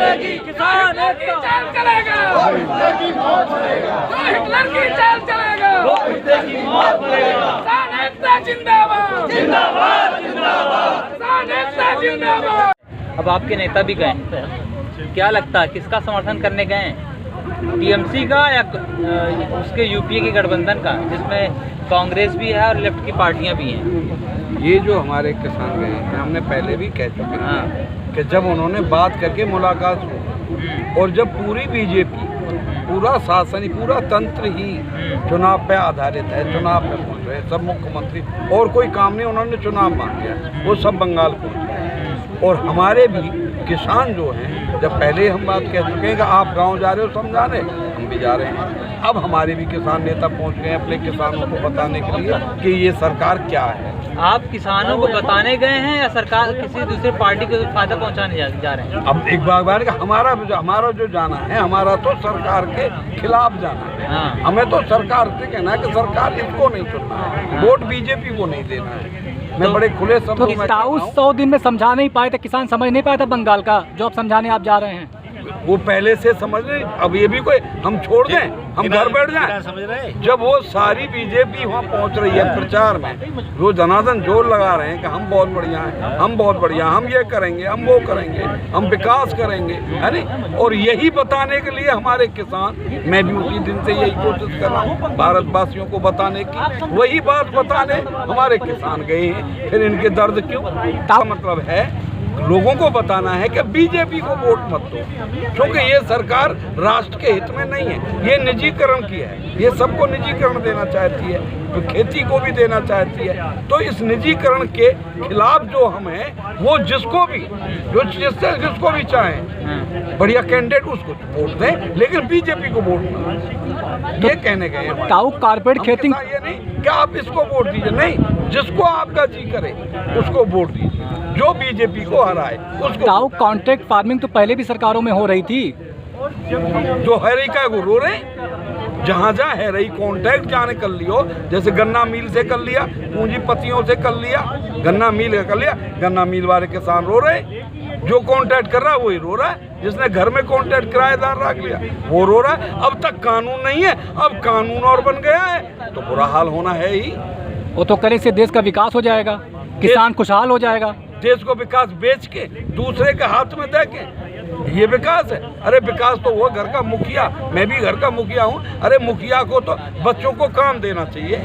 किसान एकता चलेगा, हिटलर की चाल चलेगा, किसान एकता जिंदाबाद, जिंदाबाद जिंदाबाद, किसान एकता जिंदाबाद। अब आपके नेता भी गए, क्या लगता है किसका समर्थन करने गए हैं? टीएमसी का या उसके यूपीए के गठबंधन का, जिसमें कांग्रेस भी है और लेफ्ट की पार्टियां भी हैं? ये जो हमारे किसान गए हैं, हमने पहले भी कह चुके हैं कि जब उन्होंने बात करके मुलाकात हुई और जब पूरी बीजेपी, पूरा शासन, पूरा तंत्र ही चुनाव पे आधारित है, चुनाव पे पहुंच रहे सब मुख्यमंत्री, और कोई काम नहीं, उन्होंने चुनाव मांग लिया, वो सब बंगाल पहुंच गए। और हमारे भी किसान जो हैं, जब पहले हम बात कह चुके हैं कि आप गांव जा रहे हो समझाने, हम भी जा रहे हैं। अब हमारे भी किसान नेता पहुंच गए अपने किसानों को बताने के लिए कि ये सरकार क्या है। आप किसानों को बताने गए हैं या सरकार किसी दूसरे पार्टी को फायदा पहुंचाने जा रहे हैं? अब एक बार हमारा जो जाना है, हमारा तो सरकार के खिलाफ जाना है। हमें तो सरकार से कहना है कि सरकार इसको नहीं चुनना है, वोट बीजेपी को नहीं देना है। मैं बड़े खुले शब्दों में 100 दिन में समझा नहीं पाए थे, किसान समझ नहीं पाया था बंगाल का, जो अब समझाने आप जा रहे हैं। वो पहले से समझ रहे, अब ये भी कोई हम छोड़ दें, हम घर बैठ जाएं? जब वो सारी बीजेपी वहाँ पहुँच रही है प्रचार में, वो जनार्दन जोर लगा रहे हैं कि हम बहुत बढ़िया हैं, हम बहुत बढ़िया, हम ये करेंगे, हम वो करेंगे, हम विकास करेंगे, है नहीं? और यही बताने के लिए हमारे किसान, मैं भी उसी दिन से यही कोशिश कर रहा हूँ भारतवासियों को बताने की, वही बात बताने हमारे किसान गए हैं। फिर इनके दर्द क्यों? क्या मतलब है? लोगों को बताना है कि बीजेपी को वोट मत दो, क्योंकि ये सरकार राष्ट्र के हित में नहीं है, ये निजीकरण की है, ये सबको निजीकरण देना चाहती है, तो खेती को भी देना चाहती है। तो इस निजीकरण के खिलाफ जो हम हैं, वो जिसको भी जिसको भी चाहें बढ़िया कैंडिडेट उसको वोट दें, लेकिन बीजेपी को वोट न, ये कहने गए हैं। ताऊ कारपेट खेती, ये नहीं कि आप इसको वोट दीजिए, नहीं, जिसको आपका जी करे उसको वोट दीजिए, जो बीजेपी को हराए उसको। ताऊ कॉन्ट्रैक्ट फार्मिंग तो पहले भी सरकारों में हो रही थी, जो है रही का वो रो रहे, जहाँ जहाँ है रही कॉन्ट्रैक्ट जाने कर लियो, जैसे गन्ना मिल से कर लिया, पूंजीपतियों से कर लिया, गन्ना मिल का कर लिया, गन्ना मिल वाले किसान रो रहे, जो कॉन्ट्रैक्ट कर रहा है वही रो रहा है, जिसने घर में कॉन्ट्रैक्ट किराएदार रख लिया वो रो रहा है। अब तक कानून नहीं है, अब कानून और बन गया है तो बुरा हाल होना है ही। वो तो करे से देश का विकास हो जाएगा, किसान खुशहाल हो जाएगा। देश को विकास बेच के दूसरे के हाथ में दे के ये विकास है? अरे विकास तो वो घर का मुखिया, मैं भी घर का मुखिया हूँ, अरे मुखिया को तो बच्चों को काम देना चाहिए,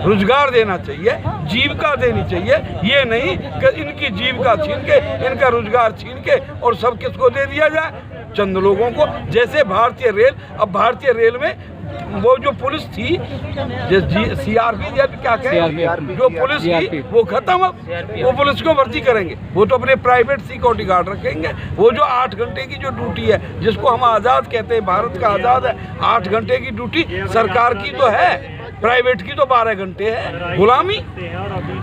रोजगार देना चाहिए, जीविका देनी चाहिए, ये नहीं कि इनकी जीविका छीन के, इनका रोजगार छीन के और सब किसको दे दिया जाए? चंद लोगों को। जैसे भारतीय रेल, अब भारतीय रेल में वो जो पुलिस थी, सीआरपी क्या कहें, जो पुलिस थी वो खत्म, वो पुलिस को भर्ती करेंगे, वो तो अपने प्राइवेट सिक्योरिटी गार्ड रखेंगे। वो जो 8 घंटे की जो ड्यूटी है, जिसको हम आज़ाद कहते हैं, भारत का आज़ाद है, 8 घंटे की ड्यूटी सरकार की तो है, प्राइवेट की तो 12 घंटे है, गुलामी।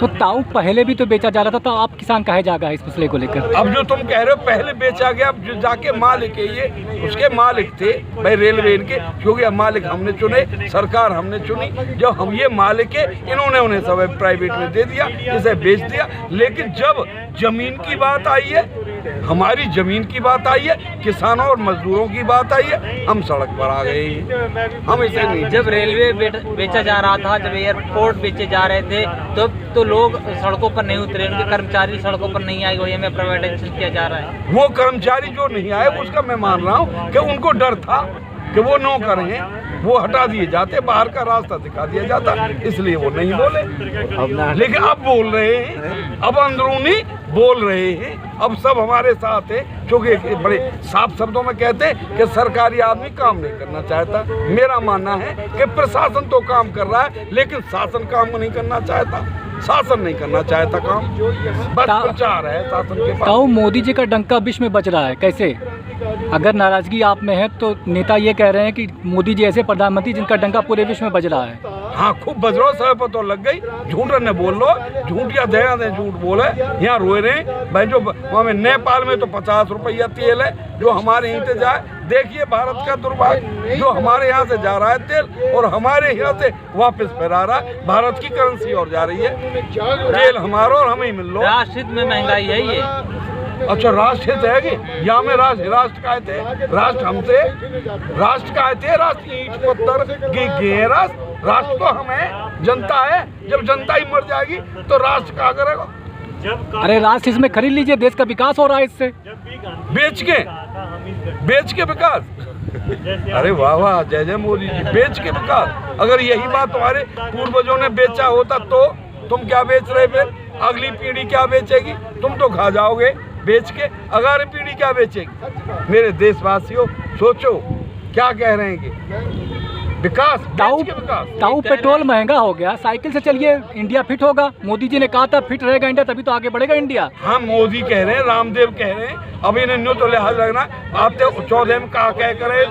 तो ताऊ पहले भी तो बेचा जा रहा था, तो आप किसान कहे जागा इस मसले को लेकर? अब जो तुम कह रहे हो पहले बेचा गया, अब जो जाके मालिक है, ये उसके मालिक थे भाई रेलवे इनके, क्योंकि अब मालिक हमने चुने, सरकार हमने चुनी, जब हम ये मालिक है, इन्होंने उन्हें सब प्राइवेट में दे दिया, इसे बेच दिया। लेकिन जब जमीन की बात आई है, हमारी जमीन की बात आई है, किसानों और मजदूरों की बात आई है, हम सड़क पर आ गए हैं, हम इसे नहीं। जब रेलवे बेचा जा रहा था, जब एयरपोर्ट बेचे जा रहे थे, तो लोग सड़कों पर नहीं उतरे, उनके कर्मचारी सड़कों पर नहीं आए, वही हमें प्राइवेटाइजेशन किया जा रहा है। वो कर्मचारी जो नहीं आए उसका मैं मान रहा हूँ कि उनको डर था कि वो नौकर हैं, वो हटा दिए जाते, बाहर का रास्ता दिखा दिया जाता, इसलिए वो नहीं बोले। लेकिन अब बोल रहे हैं, अब अंदरूनी बोल रहे हैं, अब सब हमारे साथ है, क्योंकि बड़े साफ शब्दों में कहते हैं कि सरकारी आदमी काम नहीं करना चाहता। मेरा मानना है कि प्रशासन तो काम कर रहा है, लेकिन शासन काम नहीं करना चाहता, शासन नहीं करना चाहता काम, बस प्रचार है शासन के पास। ताऊ मोदी जी का डंका विश्व में बज रहा है, कैसे? अगर नाराजगी आप में है तो नेता ये कह रहे हैं कि मोदी जी ऐसे प्रधानमंत्री जिनका डंका पूरे विश्व में बज रहा है। हाँ, खूब बज रहा, समय पर तो लग गई, झूठ ने बोल लो, झूठ या दया दे झूठ बोले, यहाँ रोए रहे भाई। जो वहाँ में नेपाल में तो 50 रुपया तेल है, जो हमारे यहाँ से जाए, देखिए भारत का दुर्भाग्य, जो हमारे यहाँ से जा रहा है तेल और हमारे यहाँ से वापस फिर आ रहा है, भारत की करेंसी और जा रही है, तेल हमारा और हमें मिल लो। राष्ट्र में महंगाई है ये, अच्छा राष्ट्र हित है कि या में राष्ट्र का थे, राष्ट्र हमसे, राष्ट्र का थे, राष्ट्र ईंट पत्थर गे राष्ट्र तो हम है, जनता है। जब जनता ही मर जाएगी तो राष्ट्र क्या करेगा? अरे राष्ट्र इसमें खरीद लीजिए, देश का विकास हो रहा है इससे। बेच के विकास। अरे वाह वाह, जय जय मोदी जी। बेच के विकास, अगर यही बात तुम्हारे पूर्वजों ने बेचा होता तो तुम क्या बेच रहे? फिर अगली पीढ़ी क्या बेचेगी? तुम तो खा जाओगे बेच के, अगली पीढ़ी क्या बेचेगी? मेरे देशवासियों सोचो क्या कह रहे हैं कि विकास, ताऊ पेट्रोल महंगा हो गया, साइकिल से चलिए इंडिया फिट होगा। मोदी जी ने कहा था फिट रहेगा इंडिया तभी तो आगे बढ़ेगा इंडिया। हाँ मोदी कह रहे हैं, रामदेव कह रहे हैं, अब इन्हें न्यू तो लिहाज रखना। आप तो 14 में कहा कह करे,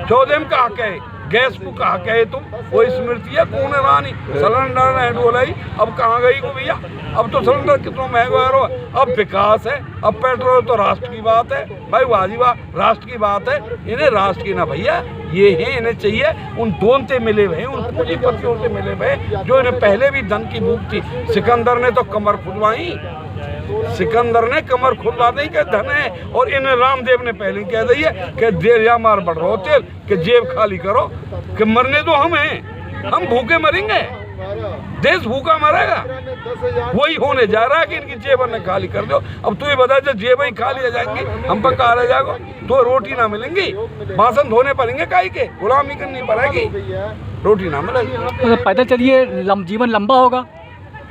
14 में कहा कहे, गैस को कहा कहे तुम, वो स्मृति है कौन रानी सिलेंडर नहीं बोलाई, अब कहाँ गई को भैया? अब तो सिलेंडर कितना महंगा हो, अब विकास है, अब पेट्रोल तो राष्ट्र की बात है भाई, वाजिबा राष्ट्र की बात है। इन्हें राष्ट्र की ना भैया, ये है इन्हें चाहिए उन दोन से मिले हुए, उन पूंजीपतियों से मिले हुए जो इन्हें पहले भी धन की भूख थी। सिकंदर ने तो कमर खुदवाई, सिकंदर ने कमर खुदवा नहीं के धन है, और इन्हें रामदेव ने पहले कह दी है कि देर या मार बढ़ रहो तेल कि जेब खाली करो, कि मरने दो हम हैं, हम भूखे मरेंगे, देश भूखा मरेगा। वही होने जा रहा है कि इनकी जेब ने खाली कर दो। अब तू ये बता, जब जेब ही खाली हो जाएंगी हम पर कहा रह जाएगा, तो रोटी ना मिलेंगी, बासन धोने पड़ेंगे, काई के गुलामी करनी पड़ेगी, रोटी ना मिलेगी। पैदल चलिए जीवन लंबा होगा,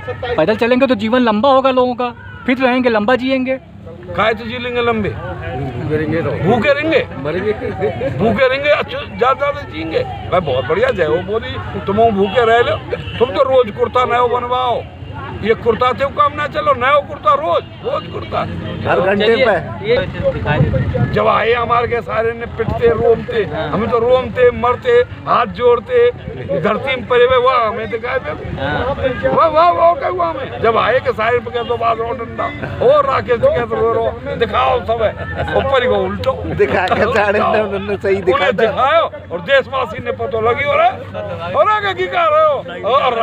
पैदल चलेंगे तो जीवन लंबा होगा, लोगों का फिट रहेंगे, लंबा जिएंगे। काय तो जी लेंगे लंबे, भूखे रहेंगे, भूखे रहेंगे, अच्छे ज्यादा जिएंगे भाई। बहुत बढ़िया, जय हो मोदी, तुम भूखे रह लो, तुम तो रोज कुर्ता नया बनवाओ, ये कुर्ता थे काम ना चलो, नया कुर्ता रोज कुर्ता हर घंटे पे। जब आए हमारे के सारे ने पिटते रोमते, हमें तो रोमते मरते हाथ जोड़ते, धरती में पड़े हुए वाह हमें दिखाए वाह क्या हुआ हमें। जब आए के सारे पे कहते बात रो डंडा और राकेश तो कहते रो दिखाओ सब है, ऊपर ही को उल्टो सही दिखाओ, और देशवासी ने पता लगी और आगे की कह रहे हो, और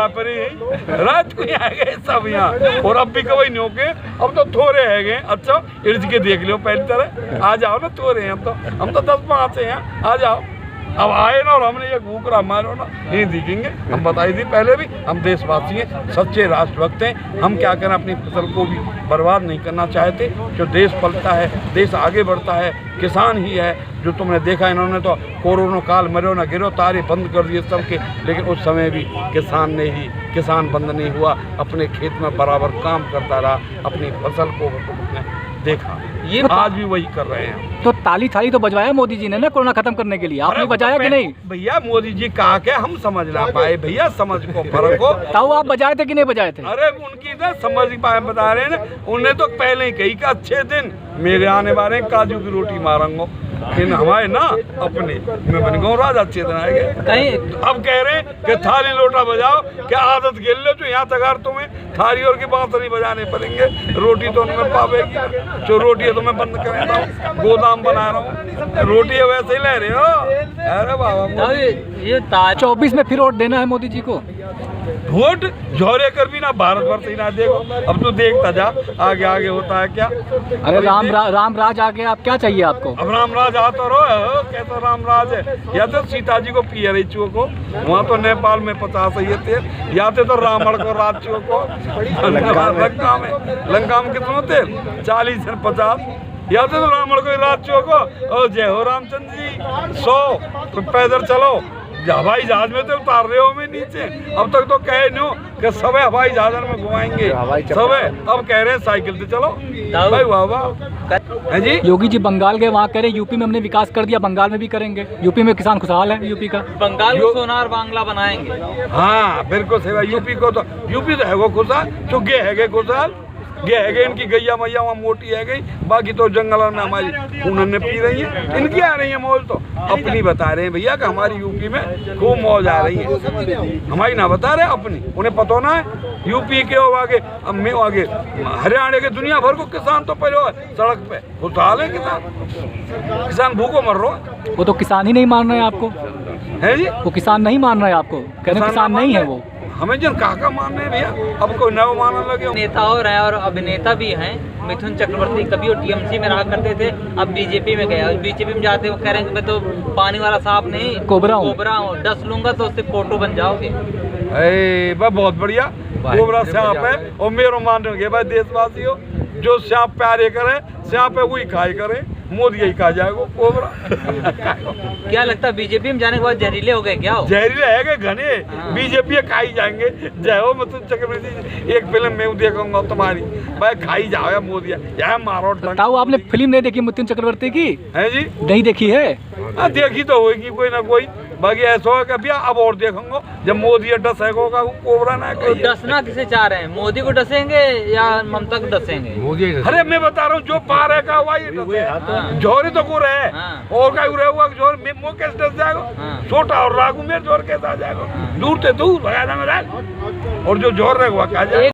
रात को आ गए सब यहाँ, और अब भी कभी नहीं होके, अब तो थोड़े है गए। अच्छा इर्ज के देख लो पहली तरह, आ जाओ ना, थोड़े हैं हम तो 10-5 हैं, आ जाओ। अब आए ना और हमने ये घूकरा मारो ना, नहीं दिखेंगे। हम बताई थी पहले भी, हम देशवासी हैं, सच्चे राष्ट्रभक्त हैं। हम क्या करें, अपनी फसल को भी बर्बाद नहीं करना चाहते। जो देश पलता है, देश आगे बढ़ता है, किसान ही है। जो तुमने देखा, इन्होंने तो कोरोना काल मरो ना गिरो तारे बंद कर दिए सबके, लेकिन उस समय भी किसान बंद नहीं हुआ, अपने खेत में बराबर काम करता रहा, अपनी फसल को देखा। ये आज भी वही कर रहे हैं। तो ताली थाली तो बजवाया मोदी जी ने ना कोरोना खत्म करने के लिए, आपने बजाया कि नहीं? भैया मोदी जी कहा के हम समझ ना पाए भैया, समझ को फर्क हो। ताऊ आप बजाए थे कि नहीं बजाए थे? अरे उनकी ना समझ पाए बता रहे हैं ना, उन्हें तो पहले ही कही कि अच्छे दिन मेरे आने वाले काजू की रोटी मारूंगा, लेकिन हमारे ना अपने मैं बन गया राजा, अच्छे दिन आएंगे कहीं। अब कह रहे हैं कि थाली लोटा बजाओ, क्या आदत गिर लो जो यहाँ तक तुम्हें थाली और की बांसुरी बजाने पड़ेंगे, रोटी तो उनमें पावेगी, जो रोटी है तो मैं बंद कर रहा हूँ, गोदाम बना रहा हूँ, रोटी वैसे ही ले रहे हो। अरे बाबा ये 24 में फिर वोट देना है मोदी जी को? वोट झोरे कर भी ना, भारत भर से ना देखो, अब तो देखता जा आगे आगे होता है क्या। अरे राम राज आ गया, आप क्या चाहिए आपको? अब राम राज आता रहो, कैसा राम राज है? या तो सीता जी को पिया रही चो को, वहाँ तो नेपाल में 50 ये थे, या तो रावण को राज चो को, लंका में कितना तेल 40 से 50, या तो रावण को राज चो को, और जय हो रामचंद्र जी 100 पैदल चलो। हवाई जहाज में तो उतार रहे हो मैं नीचे, अब तक तो कहे नो कि सब हवाई जहाज में घुमाएंगे सब है, अब कह रहे हैं साइकिल से चलो भाई। वाह वाह जी। योगी जी बंगाल गए, वहाँ कह रहे यूपी में हमने विकास कर दिया, बंगाल में भी करेंगे। यूपी में किसान खुशहाल है, यूपी का बंगाल को सोनार बांग्ला बनाएंगे। हाँ बिल्कुल सेवा, यूपी को तो यूपी तो है वो खुशहाल, चुगे है खुशहाल, ये है इनकी गैया मैया वहाँ मोटी है गई, बाकी तो जंगल में हमारी उन्होंने पी रही है, इनकी आ रही है मौज, तो अपनी बता रहे हैं भैया कि हमारी यूपी में खूब मौज आ रही है, हमारी ना बता रहे अपनी, उन्हें पता ना है। यूपी के हो आगे, आगे हरियाणा के दुनिया भर को किसान तो पहले सड़क पे खुशहाल है, किसान भूखों मर रहा है। वो तो किसान ही नहीं मान रहे हैं आपको, है जी, वो किसान नहीं मान रहे हैं आपको, कह रहे किसान नहीं है वो। हमें जन काका मानने भैया, अब कोई नव मानने लगे। नेता और हैं और अभिनेता भी हैं। मिथुन चक्रवर्ती कभी वो टीएमसी में रहा करते थे, अब बीजेपी में गया। बीजेपी में जाते वो कह रहे हैं कि मैं तो पानी वाला सांप नहीं, कोबरा हूँ। कोबरा हूँ, डस लूंगा तो उससे फोटो बन जाओगे। भाई बहुत बढ़िया, कोबरा सांप है। और मेरो मानोगे भाई देशवासियों, जो सांप प्यारे करे सांप है वही खाई करे, मोदी यही खा जाएगा कोबरा। क्या लगता है बीजेपी में जाने के बाद जहरीले हो गए क्या हो? जहरीले है गए घने, बीजेपी खाई जाएंगे। जय हो मिथुन चक्रवर्ती, एक फिल्म में देखूंगा तुम्हारी, भाई खाई जाओ या मोदी या मारो। ताऊ आपने फिल्म नहीं देखी मिथुन चक्रवर्ती की? है जी, नहीं देखी है? देखी तो होगी कोई ना कोई, बाकी ऐसा है कि भैया अब और देखूंगा जब मोदी डस है होगा, वो कोबरा ना तो डसना किसे चाह रहे हैं? मोदी को डसेंगे या ममता को डसेंगे? अरे मैं बता रहा हूँ जो पार है का हुआ ये जोरी तो को रहे और का हुआ जोर में वो कैसे डस जाएगा, छोटा और रागू में जोर कैसे आ जाएगा, दूर से दूर भगा देंगे और जो जोर रहेगा क्या जाएगा।